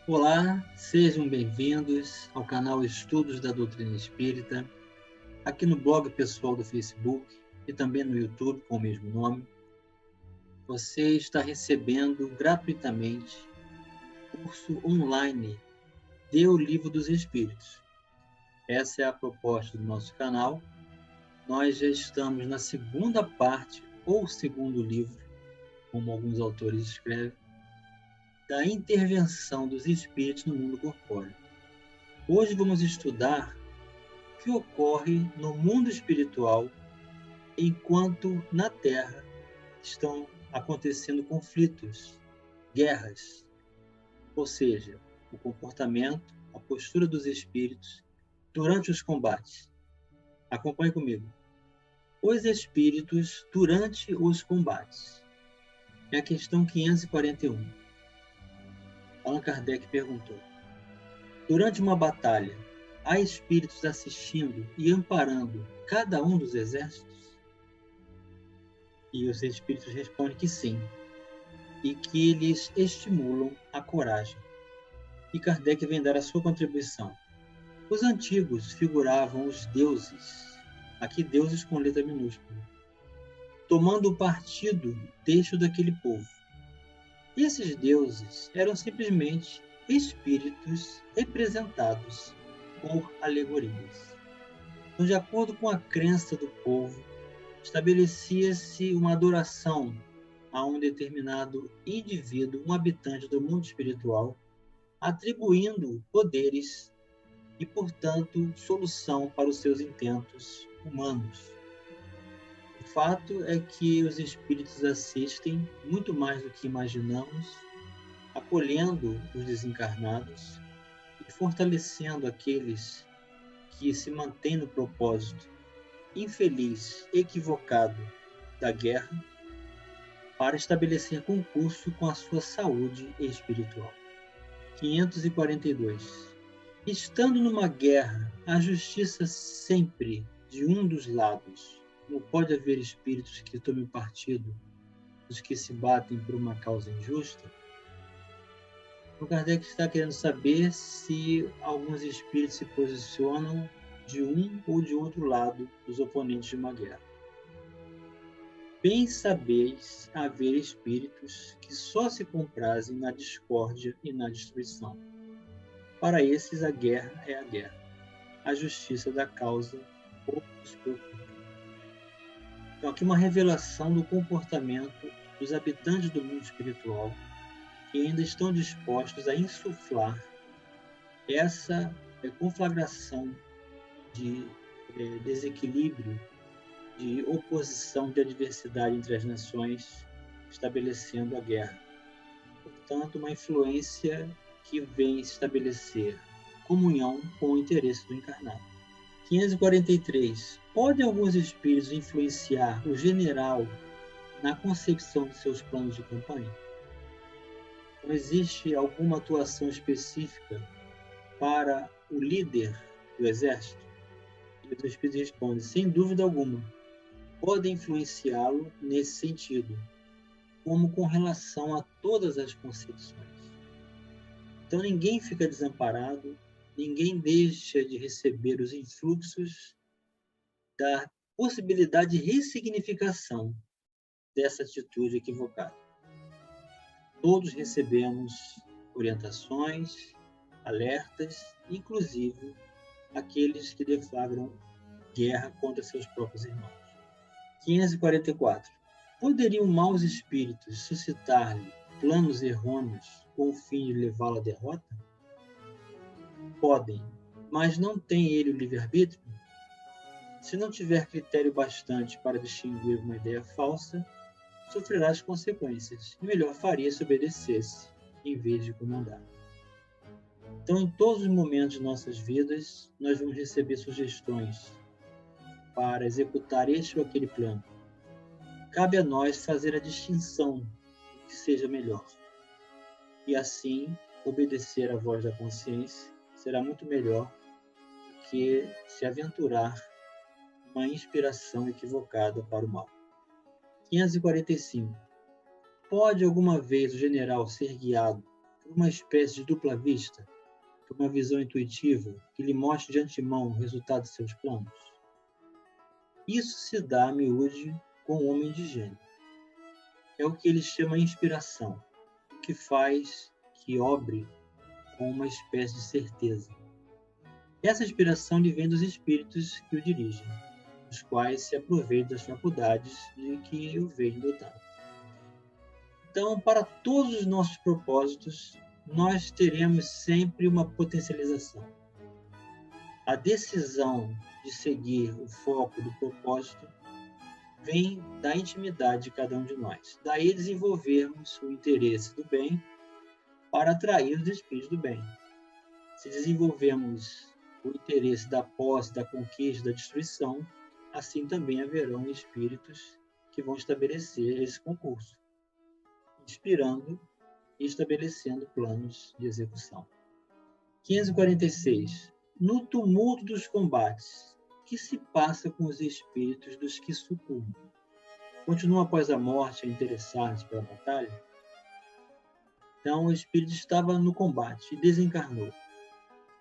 Olá, sejam bem-vindos ao canal Estudos da Doutrina Espírita, aqui no blog pessoal do Facebook e também no YouTube com o mesmo nome. Você está recebendo gratuitamente o curso online de O Livro dos Espíritos. Essa é a proposta do nosso canal. Nós já estamos na segunda parte ou segundo livro, como alguns autores escrevem, da intervenção dos espíritos no mundo corpóreo. Hoje vamos estudar o que ocorre no mundo espiritual enquanto na Terra estão acontecendo conflitos, guerras, ou seja, o comportamento, a postura dos espíritos durante os combates. Acompanhe comigo. Os espíritos durante os combates. É a questão 541. Allan Kardec perguntou: durante uma batalha, há espíritos assistindo e amparando cada um dos exércitos? E os espíritos respondem que sim, e que eles estimulam a coragem. E Kardec vem dar a sua contribuição. Os antigos figuravam os deuses, aqui deuses com letra minúscula, tomando o partido deste daquele povo. Esses deuses eram simplesmente espíritos representados por alegorias. Então, de acordo com a crença do povo, estabelecia-se uma adoração a um determinado indivíduo, um habitante do mundo espiritual, atribuindo poderes e, portanto, solução para os seus intentos humanos. O fato é que os espíritos assistem muito mais do que imaginamos, acolhendo os desencarnados e fortalecendo aqueles que se mantêm no propósito infeliz, equivocado da guerra, para estabelecer concurso com a sua saúde espiritual. 542. Estando numa guerra, a justiça sempre de um dos lados. Não pode haver espíritos que tomem partido dos que se batem por uma causa injusta. O Kardec está querendo saber se alguns espíritos se posicionam de um ou de outro lado dos oponentes de uma guerra. Bem sabeis haver espíritos que só se comprazem na discórdia e na destruição. Para esses, a guerra é a guerra. A justiça da causa pouco se preocupa. Então, aqui uma revelação do comportamento dos habitantes do mundo espiritual que ainda estão dispostos a insuflar essa conflagração de desequilíbrio, de oposição, de adversidade entre as nações, estabelecendo a guerra. Portanto, uma influência que vem estabelecer comunhão com o interesse do encarnado. 543. Podem alguns espíritos influenciar o general na concepção de seus planos de campanha? Não existe alguma atuação específica para o líder do exército? E os espíritos respondem: sem dúvida alguma. Podem influenciá-lo nesse sentido, como com relação a todas as concepções. Então ninguém fica desamparado, ninguém deixa de receber os influxos da possibilidade de ressignificação dessa atitude equivocada. Todos recebemos orientações, alertas, inclusive aqueles que deflagram guerra contra seus próprios irmãos. 544. Poderiam maus espíritos suscitar-lhe planos errôneos com o fim de levá-lo à derrota? Podem, mas não tem ele o livre-arbítrio? Se não tiver critério bastante para distinguir uma ideia falsa, sofrerá as consequências, e melhor faria se obedecesse, em vez de comandar. Então, em todos os momentos de nossas vidas, nós vamos receber sugestões para executar este ou aquele plano. Cabe a nós fazer a distinção do que seja melhor. E assim, obedecer à voz da consciência será muito melhor do que se aventurar uma inspiração equivocada para o mal. 545. Pode alguma vez o general ser guiado por uma espécie de dupla vista, por uma visão intuitiva que lhe mostre de antemão o resultado de seus planos? Isso se dá a miúde com o homem de gênio. É o que ele chama inspiração, que faz que obre com uma espécie de certeza. Essa inspiração lhe vem dos espíritos que o dirigem, os quais se aproveitam das faculdades de que o veem dotado. Então, para todos os nossos propósitos, nós teremos sempre uma potencialização. A decisão de seguir o foco do propósito vem da intimidade de cada um de nós. Daí desenvolvermos o interesse do bem para atrair os espíritos do bem. Se desenvolvemos o interesse da posse, da conquista, da destruição, assim também haverão espíritos que vão estabelecer esse concurso, inspirando e estabelecendo planos de execução. 546. No tumulto dos combates, o que se passa com os espíritos dos que sucumbem? Continuam após a morte a interessar-se pela batalha? Então, o espírito estava no combate e desencarnou.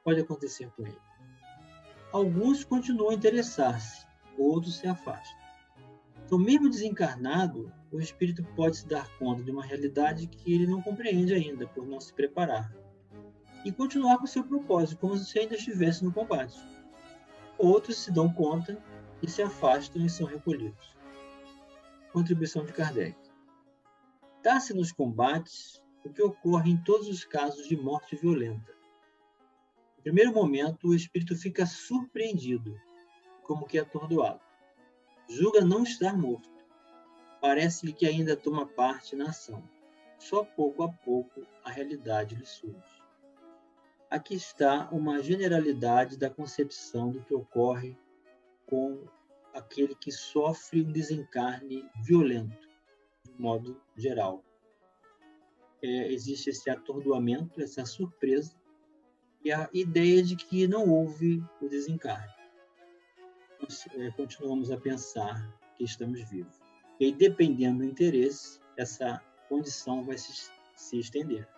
Pode acontecer com ele. Alguns continuam a interessar-se, outros se afastam. Então, mesmo desencarnado, o espírito pode se dar conta de uma realidade que ele não compreende ainda, por não se preparar, e continuar com o seu propósito, como se ainda estivesse no combate. Outros se dão conta e se afastam e são recolhidos. Contribuição de Kardec. Dá-se nos combates o que ocorre em todos os casos de morte violenta. No primeiro momento, o espírito fica surpreendido, como que atordoado. Julga não estar morto. Parece-lhe que ainda toma parte na ação. Só pouco a pouco a realidade lhe surge. Aqui está uma generalidade da concepção do que ocorre com aquele que sofre um desencarne violento, de modo geral. Existe esse atordoamento, essa surpresa, e a ideia de que não houve o desencarne. Nós continuamos a pensar que estamos vivos. E dependendo do interesse, essa condição vai se estender.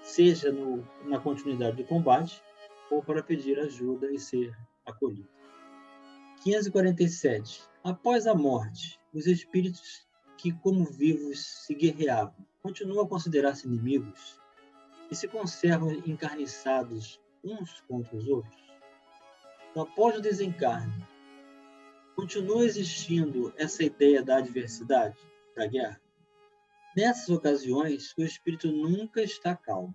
Seja na continuidade do combate, ou para pedir ajuda e ser acolhido. 547. Após a morte, os espíritos que, como vivos, se guerreavam, continuam a considerar-se inimigos e se conservam encarniçados uns contra os outros? Então, após o desencarne, continua existindo essa ideia da adversidade, da guerra? Nessas ocasiões, o espírito nunca está calmo.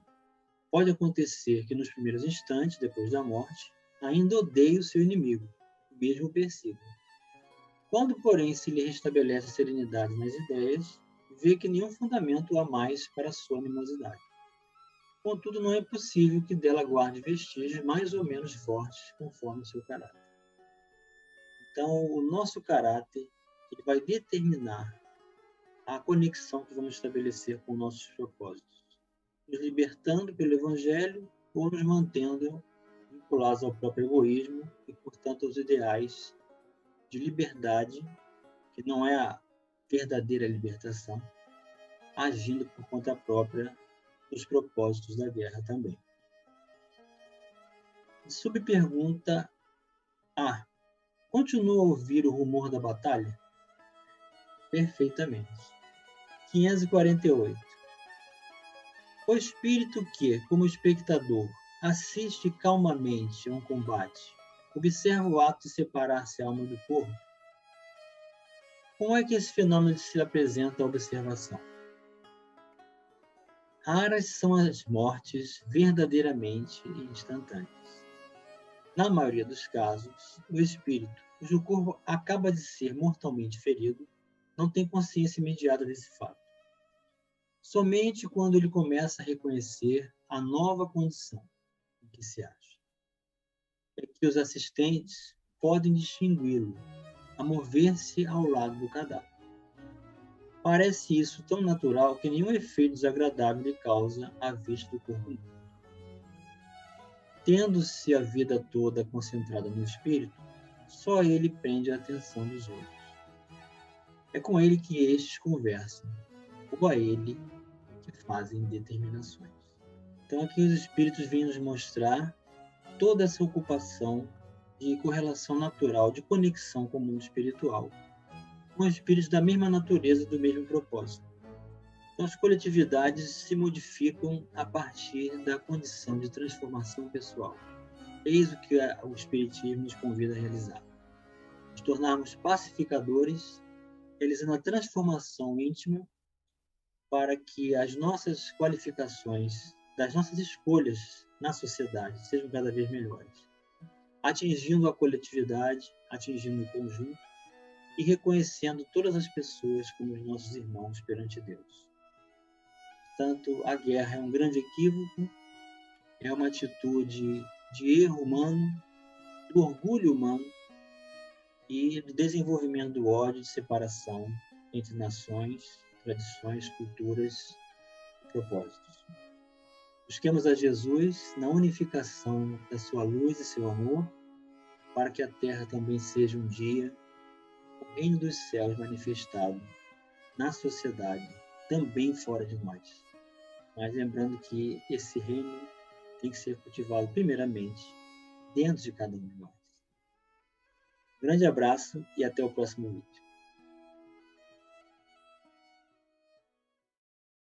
Pode acontecer que nos primeiros instantes, depois da morte, ainda odeie o seu inimigo, mesmo o persiga. Quando, porém, se lhe restabelece a serenidade nas ideias, vê que nenhum fundamento há mais para a sua animosidade. Contudo, não é possível que dela guarde vestígios mais ou menos fortes conforme o seu caráter. Então, o nosso caráter ele vai determinar a conexão que vamos estabelecer com nossos propósitos, nos libertando pelo Evangelho ou nos mantendo vinculados ao próprio egoísmo e, portanto, aos ideais de liberdade, que não é a verdadeira libertação, agindo por conta própria dos propósitos da guerra também. Subpergunta A. Continua a ouvir o rumor da batalha? Perfeitamente. 548. O espírito que, como espectador, assiste calmamente a um combate, observa o ato de separar-se a alma do corpo? Como é que esse fenômeno se apresenta à observação? Raras são as mortes verdadeiramente instantâneas. Na maioria dos casos, o espírito, cujo corpo acaba de ser mortalmente ferido, não tem consciência imediata desse fato. Somente quando ele começa a reconhecer a nova condição em que se acha, é que os assistentes podem distingui-lo a mover-se ao lado do cadáver. Parece isso tão natural que nenhum efeito desagradável lhe causa a vista do corpo morto. Tendo-se a vida toda concentrada no espírito, só ele prende a atenção dos outros. É com ele que estes conversam, ou a ele que fazem determinações. Então, aqui os espíritos vêm nos mostrar toda essa ocupação de correlação natural, de conexão com o mundo espiritual, com espíritos da mesma natureza, do mesmo propósito. Então, as coletividades se modificam a partir da condição de transformação pessoal. Eis o que o Espiritismo nos convida a realizar. Nos tornarmos pacificadores, realizando a transformação íntima para que as nossas qualificações, das nossas escolhas na sociedade, sejam cada vez melhores, atingindo a coletividade, atingindo o conjunto e reconhecendo todas as pessoas como os nossos irmãos perante Deus. Portanto, a guerra é um grande equívoco, é uma atitude de erro humano, do orgulho humano e do desenvolvimento do ódio, de separação entre nações, tradições, culturas e propósitos. Busquemos a Jesus na unificação da sua luz e seu amor, para que a terra também seja um dia o reino dos céus manifestado na sociedade, também fora de nós. Mas lembrando que esse reino tem que ser cultivado primeiramente dentro de cada um de nós. Grande abraço e até o próximo vídeo.